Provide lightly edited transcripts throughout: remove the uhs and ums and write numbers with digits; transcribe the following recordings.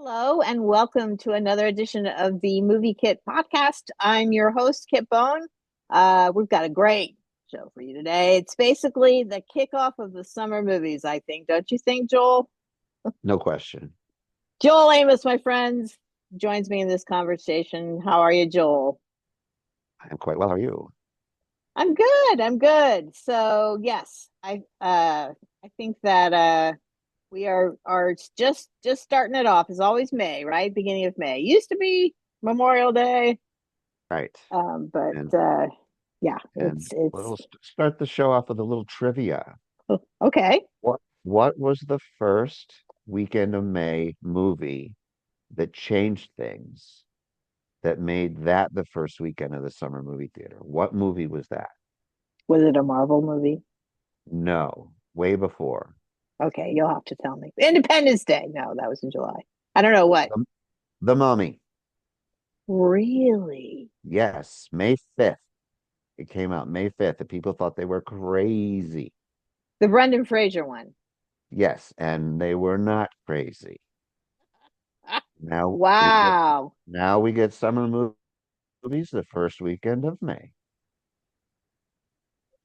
Hello and welcome to another edition of the Movie Kit podcast. I'm your host, Kit Bone. We've got a great show for you today. It's basically the kickoff of the summer movies, I think. Don't you think, Joel? No question. Joel Amos, my friends, joins me in this conversation. How are you, Joel? I'm quite well. How are you? I'm good. I'm good. So yes, I think that we are just starting it off. It's always May, right? Beginning of May. Used to be Memorial Day. Right. But And yeah, it's we'll start the show off with a little trivia. okay. What was the first weekend of May movie that changed things, that made that the first weekend of the summer movie theater? What movie was that? Was it a Marvel movie? No, way before. Okay, you'll have to tell me. Independence Day. No, that was in July. I don't know what. The, the Mummy. Really? Yes, May 5th. It came out May 5th, and people thought they were crazy. The Brendan Fraser one. Yes, and they were not crazy. Now we get Wow. now we get summer movies the first weekend of May.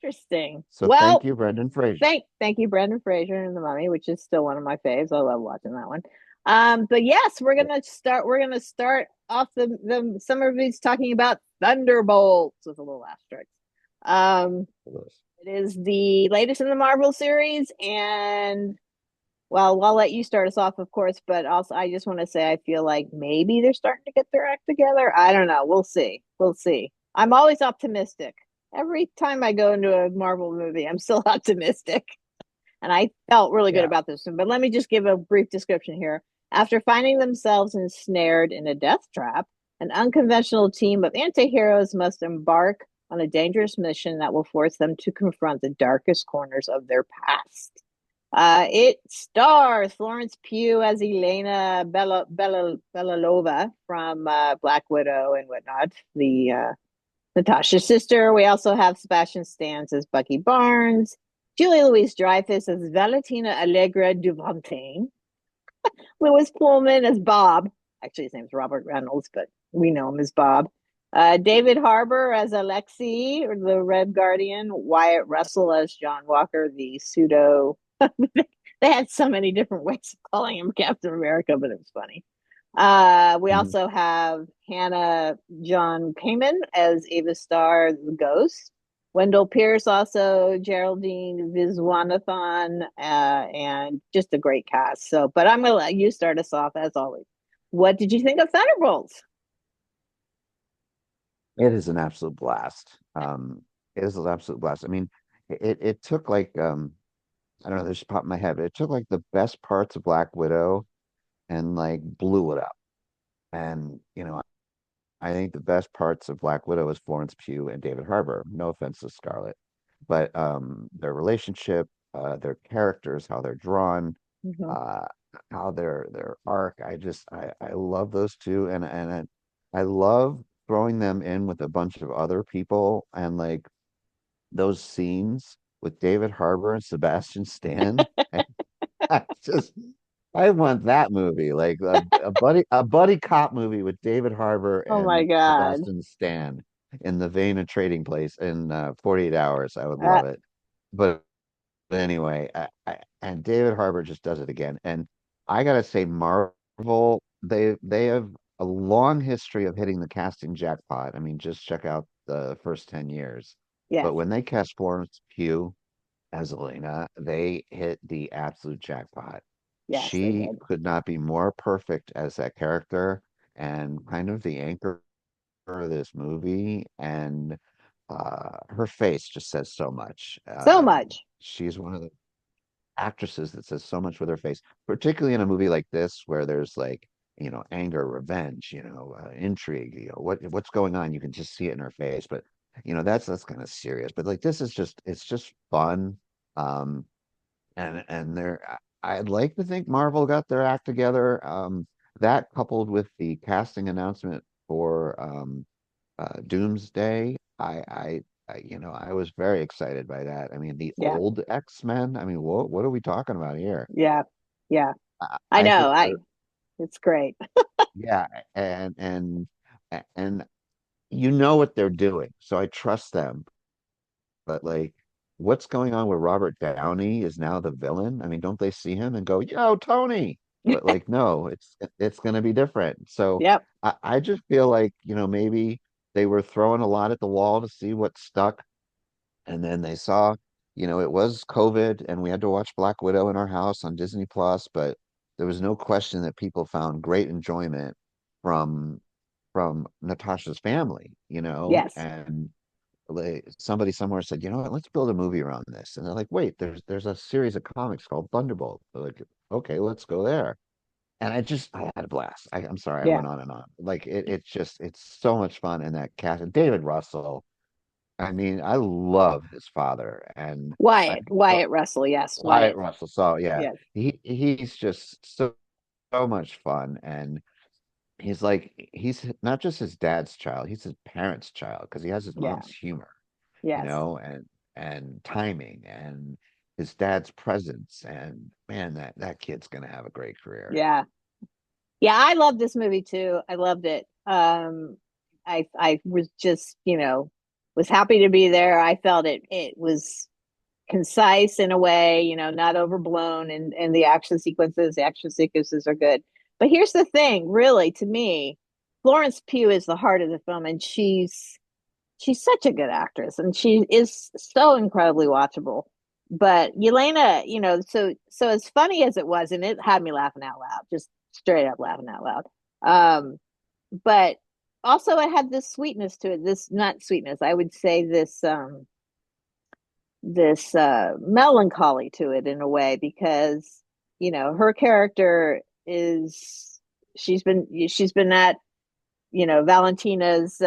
Interesting. So thank Well, you, Brendan Fraser. thank you, Brendan Fraser and The Mummy, which is still one of my faves. I love watching that one. But yes, we're gonna start off the summer movies talking about Thunderbolts with a little asterisk. Um, it is the latest in the Marvel series, and well, I'll let you start us off, of course, but also I just want to say I feel like maybe they're starting to get their act together. I don't know. We'll see. We'll see. I'm always optimistic. Every time I go into a Marvel movie, I'm still optimistic. And I felt really good Yeah. about this one. But let me just give a brief description here. After finding themselves ensnared in a death trap, an unconventional team of anti-heroes must embark on a dangerous mission that will force them to confront the darkest corners of their past. It stars Florence Pugh as Elena Belalova from Black Widow and whatnot, the Natasha's sister. We also have Sebastian Stan as Bucky Barnes, Julia Louis-Dreyfus as Valentina Allegra Dufontaine, Louis Pullman as Bob. Actually, his name's Robert Reynolds, but we know him as Bob. David Harbour as Alexei, or the Red Guardian. Wyatt Russell as John Walker, the pseudo. They had so many different ways of calling him Captain America, but it was funny. We Mhm. also have Hannah John-Kamen as Ava Starr, the ghost. Wendell Pierce, also Geraldine Viswanathan, and just a great cast. So, but I'm gonna let you start us off as always. What did you think of Thunderbolts? It is an absolute blast. It is an absolute blast. I mean, it took like I don't know, this just popped in my head, but it took like the best parts of Black Widow and like blew it up. And I think the best parts of Black Widow is Florence Pugh and David Harbour. No offense to Scarlett, but their relationship, their characters, how they're drawn, Mhm. uh, how their arc. I love those two, and I love throwing them in with a bunch of other people, and like those scenes with David Harbour and Sebastian Stan. I just I want that movie, like a buddy cop movie with David Harbour Oh my and God. Sebastian Stan in the vein of Trading Place in 48 Hours. I would Uh, love it. But anyway, and David Harbour just does it again. And I gotta say, Marvel, they have a long history of hitting the casting jackpot. I mean, just check out the first 10 years. yes, But when they cast Florence Pugh as Elena, they hit the absolute jackpot. yes, they She did. could not be more perfect as that character and kind of the anchor of this movie. And her face just says so much. So much. She's one of the actresses that says so much with her face, particularly in a movie like this where there's like, anger, revenge, intrigue, what's going on. You can just see it in her face. But that's kind of serious. But like this is just it's just fun. Um, and I'd like to think Marvel got their act together. That coupled with the casting announcement for Doomsday, I was very excited by that. I mean, the Yeah, old X-Men. I mean, what are we talking about here? yeah, yeah. I, I I know. think I they're It's great. Yeah, and you know what they're doing, so I trust them. But like, what's going on with Robert Downey is now the villain? I mean, don't they see him and go, "Yo, Tony"? But like, no, it's going to be different. So Yep. I just feel like, maybe they were throwing a lot at the wall to see what stuck, and then they saw, it was COVID, and we had to watch Black Widow in our house on Disney Plus, but there was no question that people found great enjoyment from Natasha's family, Yes. and like somebody somewhere said, you know what, let's build a movie around this. And they're like, wait, there's a series of comics called Thunderbolts. They're like, okay, let's go there. And I had a blast. I'm sorry, I Yeah. went on and on. Like it's so much fun. And that cast, and David Russell. I mean, I love his father, and Wyatt Russell. Yes. Wyatt Wyatt. Russell. So yeah, Yes. he's just so much fun, and he's not just his dad's child, he's his parents' child because he has his Yeah. mom's humor, Yes. and timing and his dad's presence. And man, that kid's gonna have a great career. Yeah. Yeah. I love this movie too. I loved it. I was just, was happy to be there. I felt it was concise in a way, not overblown, and the action sequences are good. But here's the thing, really, to me, Florence Pugh is the heart of the film, and she's such a good actress, and she is so incredibly watchable. But Yelena, so as funny as it was, and it had me laughing out loud, just straight up laughing out loud. Um, but also it had this sweetness to it. This not sweetness, I would say this melancholy to it in a way, because her character is she's been at Valentina's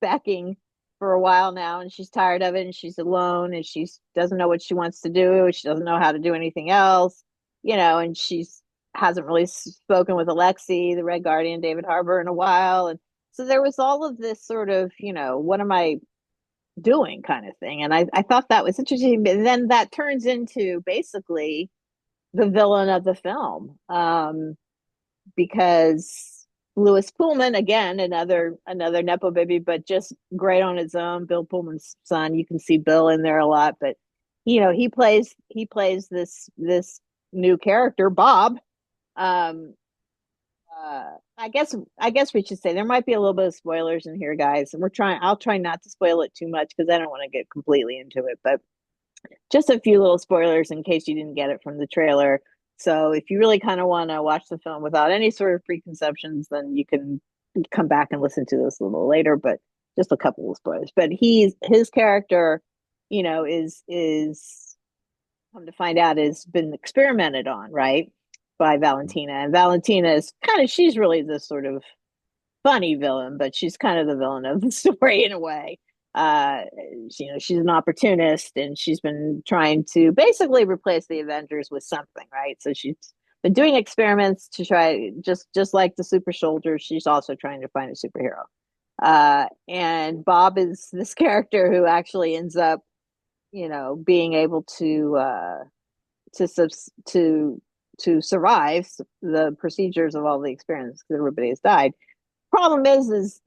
backing for a while now, and she's tired of it, and she's alone, and she doesn't know what she wants to do. She doesn't know how to do anything else, and she's hasn't really spoken with Alexei, the Red Guardian, David Harbour, in a while. And so there was all of this sort of, what am I doing kind of thing. And I thought that was interesting. But then that turns into basically the villain of the film, because Louis Pullman, again, another Nepo baby, but just great on his own. Bill Pullman's son. You can see Bill in there a lot, but he plays this new character, Bob. Um, I guess we should say there might be a little bit of spoilers in here, guys. And I'll try not to spoil it too much because I don't want to get completely into it, but just a few little spoilers in case you didn't get it from the trailer. So if you really kind of want to watch the film without any sort of preconceptions, then you can come back and listen to this a little later, but just a couple of spoilers. But his character, is come to find out has been experimented on, right? By Valentina. And Valentina is she's really this sort of funny villain, but she's kind of the villain of the story in a way. Uh, she's an opportunist, and she's been trying to basically replace the Avengers with something, right? So she's been doing experiments to try, just like the super soldiers. She's also trying to find a superhero. And Bob is this character who actually ends up, being able to to to survive the procedures of all the experiments because everybody has died. Problem is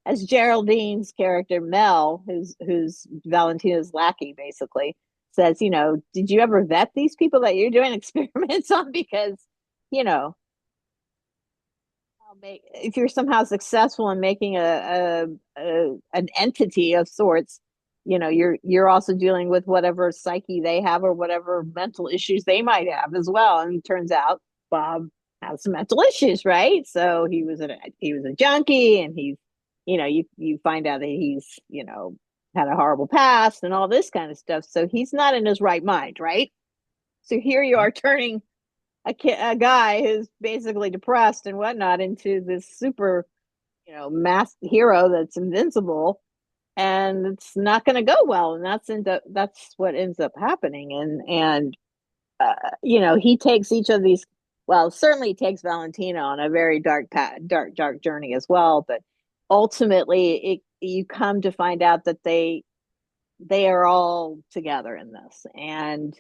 as Geraldine's character Mel, who's Valentina's lackey, basically says, did you ever vet these people that you're doing experiments on? Because you know, if you're somehow successful in making an entity of sorts, you're also dealing with whatever psyche they have or whatever mental issues they might have as well. And it turns out Bob has some mental issues, right? So he was a junkie, and you find out that he's had a horrible past and all this kind of stuff. So he's not in his right mind, right? So here you are turning a guy who's basically depressed and whatnot into this super, mass hero that's invincible, and it's not going to go well. And that's what ends up happening. And he takes each of these. Well, certainly he takes Valentina on a very dark journey as well. But ultimately, you come to find out that they are all together in this, and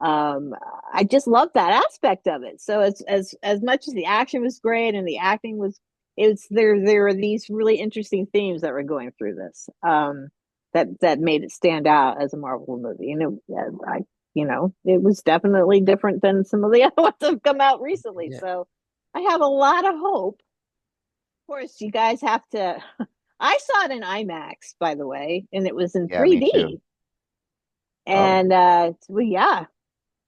Um, I just love that aspect of it. So as much as the action was great and the acting was, it's there are these really interesting themes that were going through this. That made it stand out as a Marvel movie, and it was definitely different than some of the other ones that have come out recently. Yeah, So I have a lot of hope. Of course, you guys have to. I saw it in IMAX, by the way, and it was in yeah, me too. 3D. Oh, And well, yeah,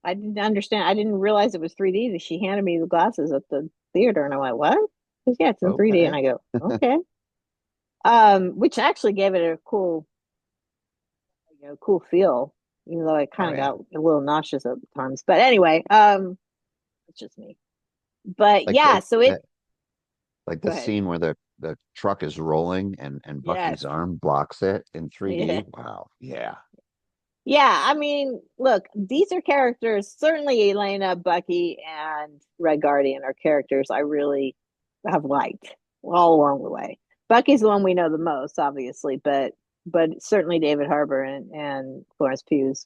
I didn't understand. I didn't realize it was 3D. She handed me the glasses at the theater, and I went, "What?" She goes, yeah, it's in 3D, and okay. I go, "Okay." Which actually gave it a cool, cool feel, even though I Oh kind of yeah. got a little nauseous at times. But anyway, it's just me. But Like yeah, the, so it. the like Go the ahead. scene where the truck is rolling and Bucky's Yes. arm blocks it in Yeah. 3D. Wow. Yeah. Yeah, I mean, look, these are characters. Certainly, Elena, Bucky, and Red Guardian are characters I really have liked all along the way. Bucky's the one we know the most, obviously, but certainly David Harbour and Florence Pugh's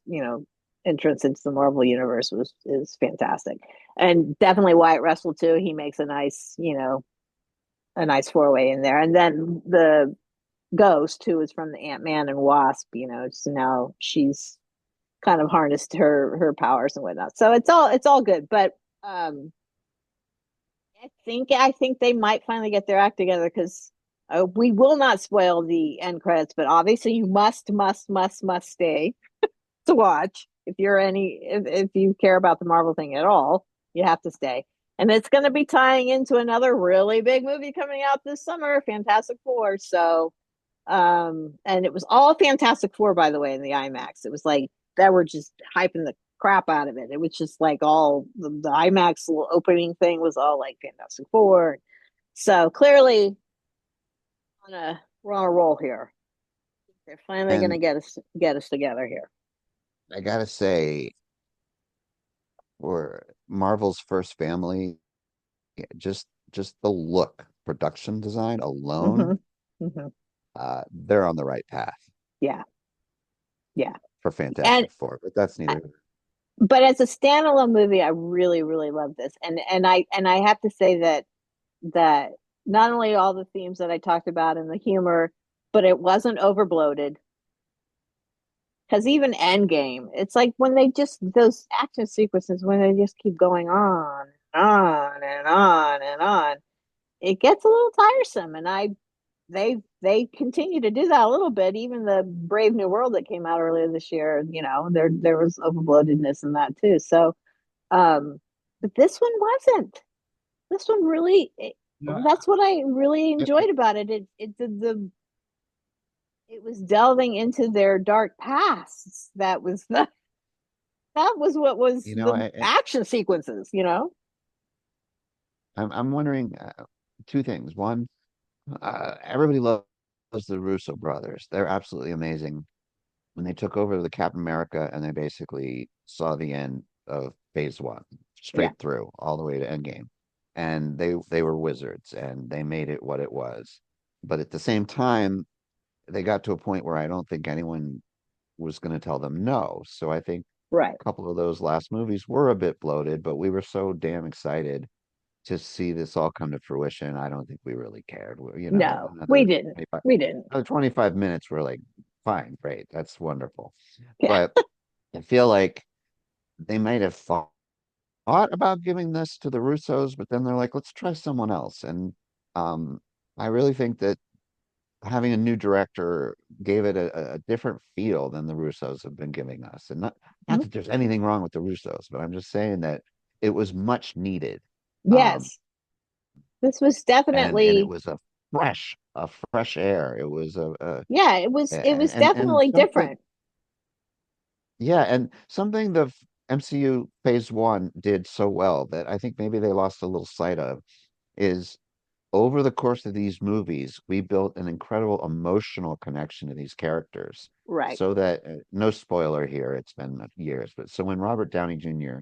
entrance into the Marvel universe was is fantastic, and definitely Wyatt Russell too. He makes a nice four-way in there, and then the Ghost, who is from the Ant-Man and Wasp. So now she's kind of harnessed her powers and whatnot. So it's all good. But I think they might finally get their act together because we will not spoil the end credits, but obviously you must stay to watch if you care about the Marvel thing at all. You have to stay. And it's going to be tying into another really big movie coming out this summer, Fantastic Four. So and it was all Fantastic Four, by the way, in the IMAX. It was like that were just hyping the crap out of it. It was just like all the IMAX little opening thing was all like Fantastic Four. So clearly we're on a roll here. They're finally gonna And get us together here. I gotta say, for Marvel's first family, just the look, production design alone, Mm-hmm. Mm-hmm. they're on the right path Yeah, yeah. for And Fantastic Four. But that's neither. but as a standalone movie, I really, really love this. And I have to say that not only all the themes that I talked about and the humor, but it wasn't overbloated. Because even Endgame, it's like when they just those action sequences when they just keep going on and on and on and on, it gets a little tiresome. And they continue to do that a little bit. Even the Brave New World that came out earlier this year, there was overbloatedness in that too. So, but this one wasn't. This one really. No, That's what I really I- enjoyed about it. It was delving into their dark pasts. That was what was you know, the action sequences. I'm wondering two things. One, everybody loves the Russo brothers. They're absolutely amazing. When they took over the Captain America and they basically saw the end of phase one Yeah, straight through all the way to Endgame. And they were wizards and they made it what it was. But at the same time, they got to a point where I don't think anyone was going to tell them no. So I think right. a couple of those last movies were a bit bloated, but we were so damn excited to see this all come to fruition. I don't think we really cared. No, we Another didn't. 25, We didn't. another 25 minutes, we're like, fine, great, that's wonderful. Yeah. But I feel like they might have thought about giving this to the Russos, but then they're like, let's try someone else. And um, I really think that having a new director gave it a different feel than the Russos have been giving us. And not that there's anything wrong with the Russos, but I'm just saying that it was much needed. Um, Yes. This was and it definitely, was a fresh air. It was yeah, it was and definitely something, different. yeah, and something the MCU Phase One did so well that I think maybe they lost a little sight of is over the course of these movies, we built an incredible emotional connection to these characters. Right. So that no spoiler here, it's been years, but so when Robert Downey Jr.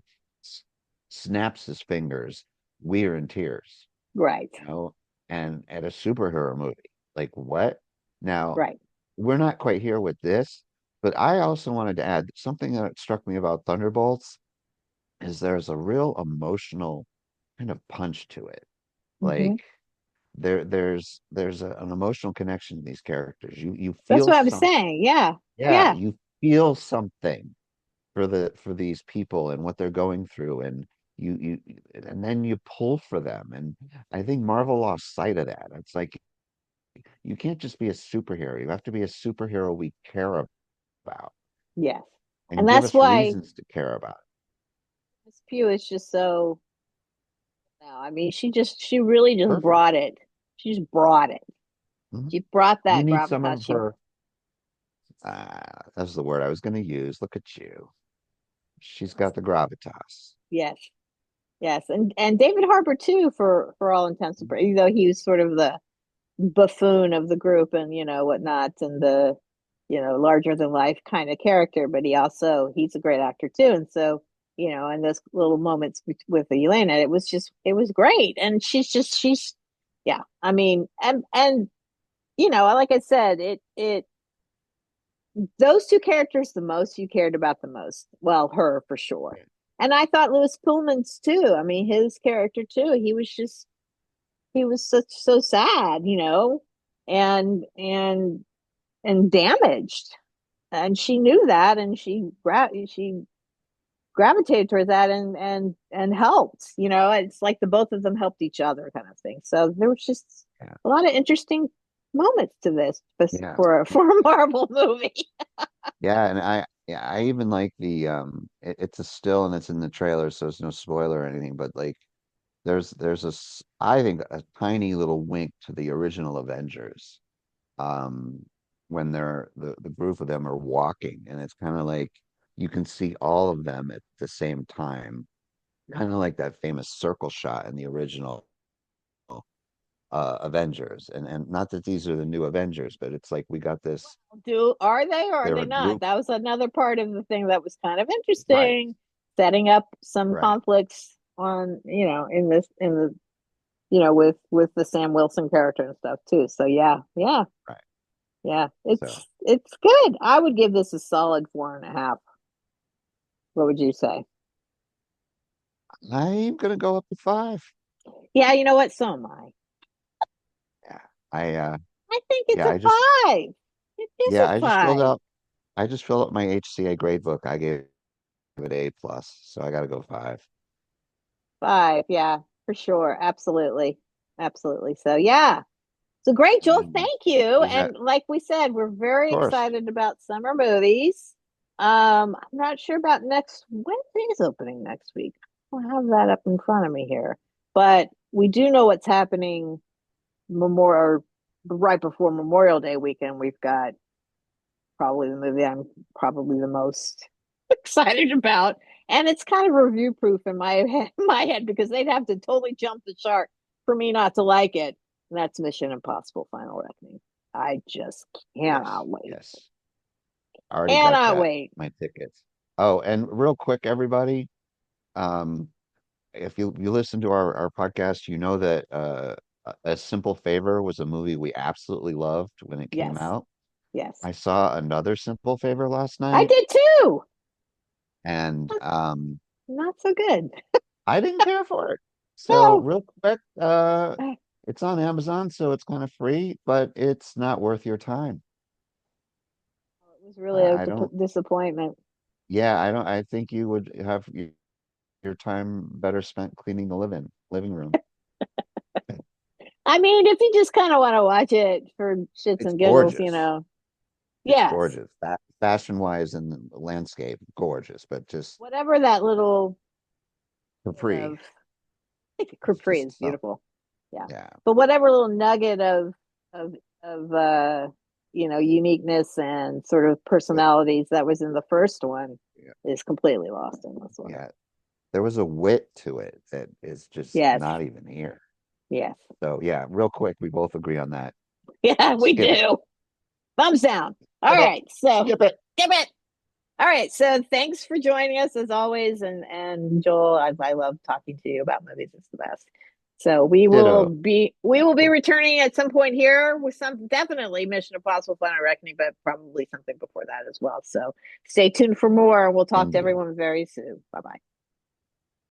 snaps his fingers, we're in tears, Right. you know, and at a superhero movie. Like what? Now, Right. we're not quite here with this, but I also wanted to add something that struck me about Thunderbolts. is there's a real emotional kind of punch to it. Hmm. Like an emotional connection to these characters. You That's feel what I'm some, saying. Yeah. yeah, Yeah. you feel something for these people and what they're going through, and you and then you pull for them. And I think Marvel lost sight of that. It's like you can't just be a superhero. You have to be a superhero we care about Yes. And and give that's us why reasons to care about. Miss Pugh is just so, no, I mean, she really just Perfect. brought it. She just brought it. Mhm. She brought You that need some of gravitas. She, her. That's the word I was going to use. Look at you. She's got the gravitas. yes. Yes. And David Harbour too, for all intents and purposes, even though he was sort of the buffoon of the group and whatnot, and the larger than life kind of character, but he's a great actor too. And so and those little moments with Elena, it was great. And she's yeah, I mean, and like I said, it those two characters, the most you cared about, the most, well, her for sure. And I thought Louis Pullman's too. I mean, his character too, he was so sad, and damaged, and she knew that, and she gravitated towards that, and helped. It's like the both of them helped each other, kind of thing. So there was just Yeah. a lot of interesting moments to this Yeah. for a Marvel movie. Yeah, and I even like it's a still and it's in the trailer, so it's no spoiler or anything, but like there's I think a tiny little wink to the original Avengers. When the group of them are walking, and it's kind of like you can see all of them at the same time, kind of like that famous circle shot in the original Avengers. And not that these are the new Avengers, but it's like we got this. Are they, or are They're they a not? group, That was another part of the thing that was kind of right? interesting, setting up some Right. conflicts on in the with the Sam Wilson character and stuff too. So yeah, yeah, Right. yeah. So It's good. I would give this a solid 4.5. What would you say? I'm gonna go up to five. Yeah, you know what? So am I. Yeah. I I think it's yeah, a I just five. It is yeah, a I just filled five. out I just filled up my HCA grade book. I gave it A plus, so I gotta go five. Five, yeah, for sure. Absolutely. Absolutely. So yeah. So great, Joel. And Thank you. we got, And like we said, we're of very course. excited about summer movies. I'm not sure about next Wednesday is opening next week. I don't have that up in front of me here. But we do know what's happening Memorial right before Memorial Day weekend. We've got probably the movie I'm probably the most excited about. And it's kind of review proof in my head, because they'd have to totally jump the shark for me not to like it. And that's Mission Impossible Final Reckoning. I just Yes, cannot wait. yes. Already got Cannot that. wait. My tickets. Oh, and real quick, everybody, um, if you listen to our podcast, you know that A Simple Favor was a movie we absolutely loved when it came Yes. out. Yes. I saw Another Simple Favor last I night, did too. and Not so good. I didn't care for it. So No. real quick, it's on Amazon, so it's kind of free, but it's not worth your time. It was really a I don't. disappointment. Yeah, I don't. I think you would have your time better spent cleaning the living room. I mean, if you just kind of want to watch it for shits It's and giggles, gorgeous. It's yes. gorgeous. Fashion wise and the landscape, gorgeous, but just Whatever that little for bit free. of, I think It's Capri is just so, beautiful. Yeah. yeah, But whatever little nugget of of uniqueness and sort of but personalities that was in the first one yeah, is completely lost in this one. yeah. There was a wit to it that is just Yes. not even here. Yes. So yeah, real quick, we both agree on that. Yeah, we Skip it. do. Thumbs down. All Skip it. right. So Skip it. give it. All right. So thanks for joining us as always. And Joel, I love talking to you about movies. It's the best. So Ditto. we will be returning at some point here with some, definitely Mission Impossible Final Reckoning, but probably something before that as well. So stay tuned for more. We'll talk to Indeed. everyone very soon. Bye bye.